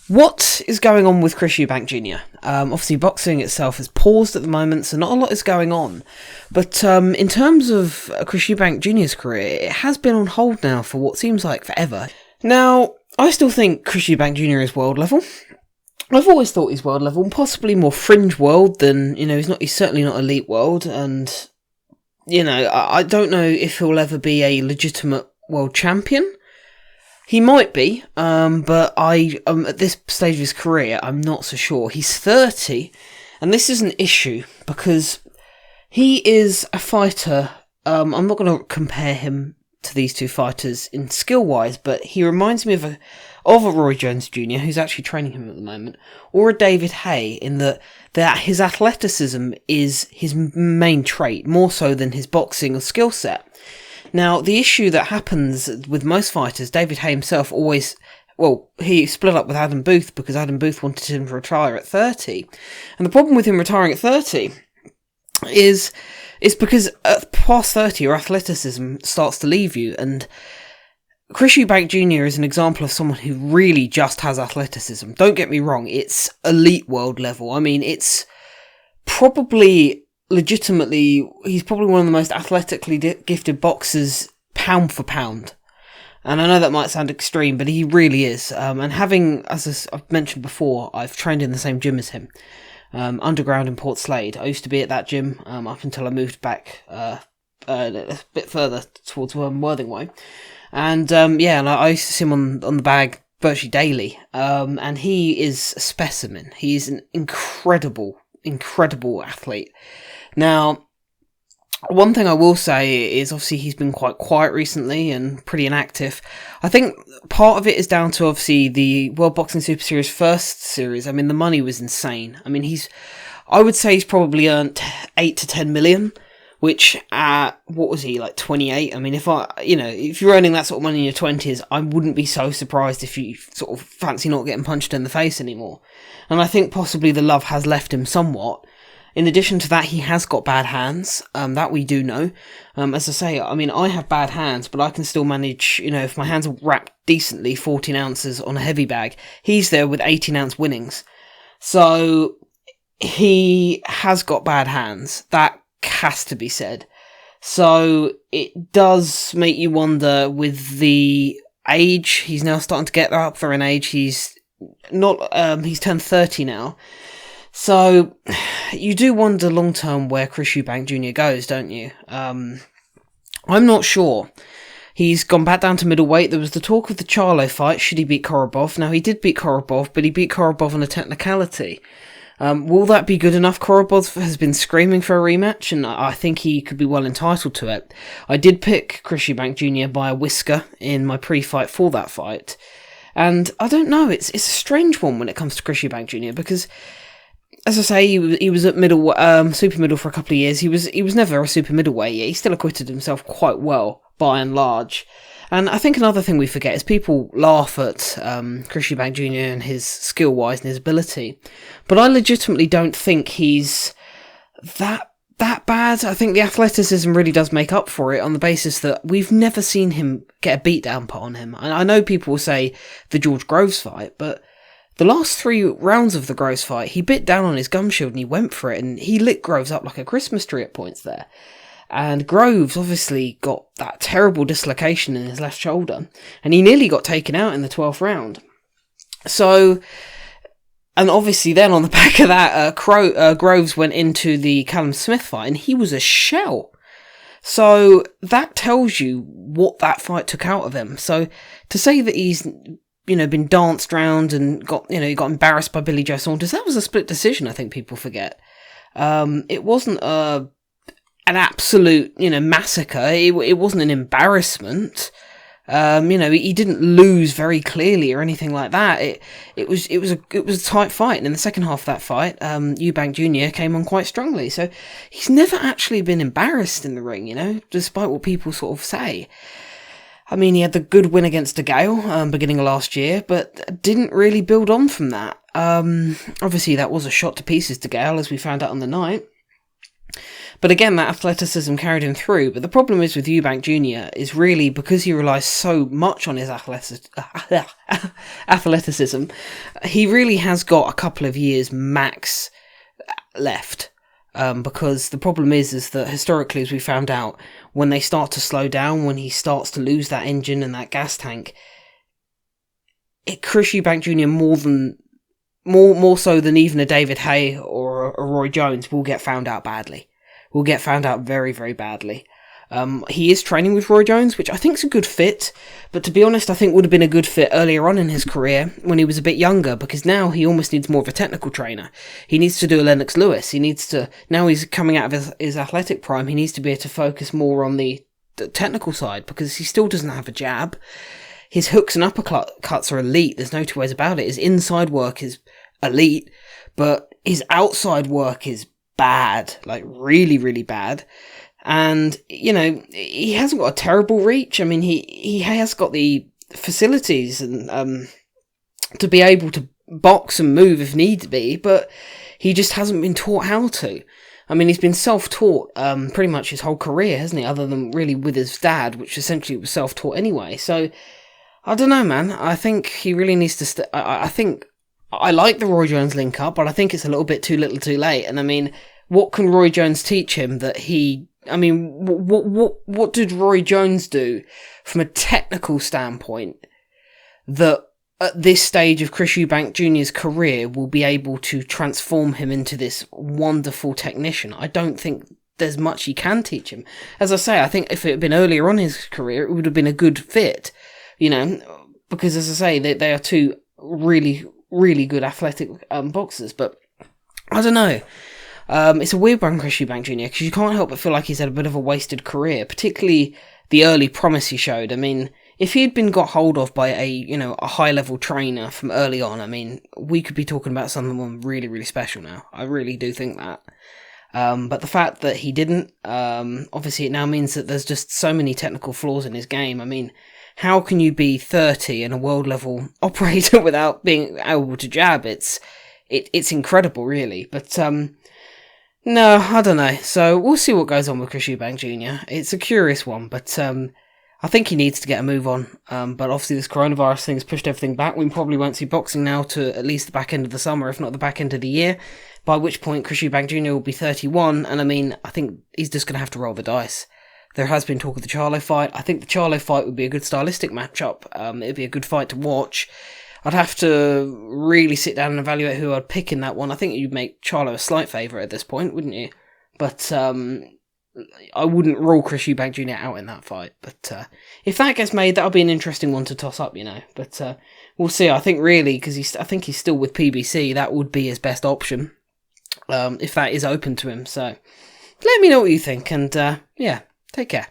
What is going on with Chris Eubank Jr.? Obviously, boxing itself is paused at the moment, so not a lot is going on. But in terms of Chris Eubank Jr.'s career, it has been on hold now for what seems like forever. Now, I still think Chris Eubank Jr. is world level. I've always thought he's world level, and possibly more fringe world than, he's certainly not elite world, and, I don't know if he'll ever be a legitimate world champion. He might be, but at this stage of his career, I'm not so sure. He's 30, and this is an issue, because he is a fighter. I'm not going to compare him to these two fighters in skill-wise, but he reminds me of a Roy Jones Jr., who's actually training him at the moment, or a David Haye, in that his athleticism is his main trait, more so than his boxing or skill set. Now, the issue that happens with most fighters, David Haye himself he split up with Adam Booth because Adam Booth wanted him to retire at 30. And the problem with him retiring at 30 is because past 30, your athleticism starts to leave you. And Chris Eubank Jr. is an example of someone who really just has athleticism. Don't get me wrong, it's elite world level. I mean, it's probably... legitimately, he's probably one of the most athletically gifted boxers pound for pound. And I know that might sound extreme, but he really is. And having, as I've mentioned before, I've trained in the same gym as him, underground in Port Slade. I used to be at that gym up until I moved back a bit further towards Worthing Way. And and I used to see him on the bag virtually daily. And he is a specimen. He's an incredible athlete. Now, one thing I will say is obviously he's been quite quiet recently and pretty inactive. I think part of it is down to obviously the World Boxing Super Series first series. I mean, the money was insane. I mean, I would say he's probably earned 8 to 10 million, which what was he, like 28? I mean, if you're earning that sort of money in your 20s, I wouldn't be so surprised if you sort of fancy not getting punched in the face anymore. And I think possibly the love has left him somewhat. In addition to that, he has got bad hands, that we do know. As I say, I mean, I have bad hands, but I can still manage, if my hands are wrapped decently, 14 ounces on a heavy bag. He's there with 18-ounce winnings. So, he has got bad hands. That has to be said. So, it does make you wonder with the age. He's now starting to get up for an age. He's turned 30 now. So, you do wonder long-term where Chris Eubank Jr. goes, don't you? I'm not sure. He's gone back down to middleweight. There was the talk of the Charlo fight, should he beat Korobov. Now, he did beat Korobov, but he beat Korobov on a technicality. Will that be good enough? Korobov has been screaming for a rematch, and I think he could be well entitled to it. I did pick Chris Eubank Jr. by a whisker in my pre-fight for that fight. And I don't know, it's a strange one when it comes to Chris Eubank Jr. because... as I say, he was at super middle for a couple of years. He was never a super middleweight. He still acquitted himself quite well, by and large. And I think another thing we forget is people laugh at Chris Eubank Jr. and his skill-wise and his ability. But I legitimately don't think he's that bad. I think the athleticism really does make up for it on the basis that we've never seen him get a beatdown put on him. And I know people will say the George Groves fight, but... the last 3 rounds of the Groves fight, he bit down on his gum shield and he went for it, and he lit Groves up like a Christmas tree at points there. And Groves obviously got that terrible dislocation in his left shoulder, and he nearly got taken out in the 12th round. So, and obviously then on the back of that, Groves went into the Callum Smith fight, and he was a shell. So, that tells you what that fight took out of him. So, to say that he's... been danced round and he got embarrassed by Billy Joe Saunders. That was a split decision, I think people forget. It wasn't an absolute, massacre. It wasn't an embarrassment. He didn't lose very clearly or anything like that. It was a tight fight. And in the second half of that fight, Eubank Jr. came on quite strongly. So he's never actually been embarrassed in the ring, despite what people sort of say. I mean, he had the good win against De Gale, beginning of last year, but didn't really build on from that. Obviously, that was a shot to pieces, De Gale, as we found out on the night. But again, that athleticism carried him through. But the problem is with Eubank Jr. is really because he relies so much on his athleticism, he really has got a couple of years max left. Because the problem is that historically, as we found out, when they start to slow down, when he starts to lose that engine and that gas tank, Chris Eubank Jr. more so than even a David Hay or a Roy Jones will get found out badly. Will get found out very, very badly. He is training with Roy Jones, which I think is a good fit, but to be honest, I think would have been a good fit earlier on in his career when he was a bit younger, because now he almost needs more of a technical trainer. He needs to do a Lennox Lewis. Now he's coming out of his athletic prime, he needs to be able to focus more on the technical side, because he still doesn't have a jab. His hooks and uppercuts are elite, there's no two ways about it. His inside work is elite, but his outside work is bad, like really, really bad. And, he hasn't got a terrible reach. I mean, he has got the facilities and to be able to box and move if need be, but he just hasn't been taught how to. I mean, he's been self-taught pretty much his whole career, hasn't he? Other than really with his dad, which essentially was self-taught anyway. So, I don't know, man. I think he really needs to... I think... I like the Roy Jones link-up, but I think it's a little bit too little too late. And I mean, what can Roy Jones teach him that he... I mean, what did Roy Jones do from a technical standpoint that at this stage of Chris Eubank Jr.'s career will be able to transform him into this wonderful technician? I don't think there's much he can teach him. As I say, I think if it had been earlier on in his career, it would have been a good fit, because as I say, they are two really, really good athletic boxers, but I don't know. It's a weird one, Chris Eubank Jr., because you can't help but feel like he's had a bit of a wasted career, particularly the early promise he showed. I mean, if he had been got hold of by a high-level trainer from early on, I mean, we could be talking about someone really, really special now. I really do think that. But the fact that he didn't, obviously it now means that there's just so many technical flaws in his game. I mean, how can you be 30 and a world-level operator without being able to jab? It's incredible, really. But, no, I don't know. So we'll see what goes on with Chris Eubank Jr. It's a curious one, but I think he needs to get a move on. But obviously this coronavirus thing's pushed everything back. We probably won't see boxing now to at least the back end of the summer, if not the back end of the year, by which point Chris Eubank Jr. will be 31. And I mean, I think he's just going to have to roll the dice. There has been talk of the Charlo fight. I think the Charlo fight would be a good stylistic matchup. It'd be a good fight to watch. I'd have to really sit down and evaluate who I'd pick in that one. I think you'd make Charlo a slight favourite at this point, wouldn't you? But I wouldn't rule Chris Eubank Jr. out in that fight. But if that gets made, that'll be an interesting one to toss up, But we'll see. I think really, because I think he's still with PBC, that would be his best option, if that is open to him. So let me know what you think, and yeah, take care.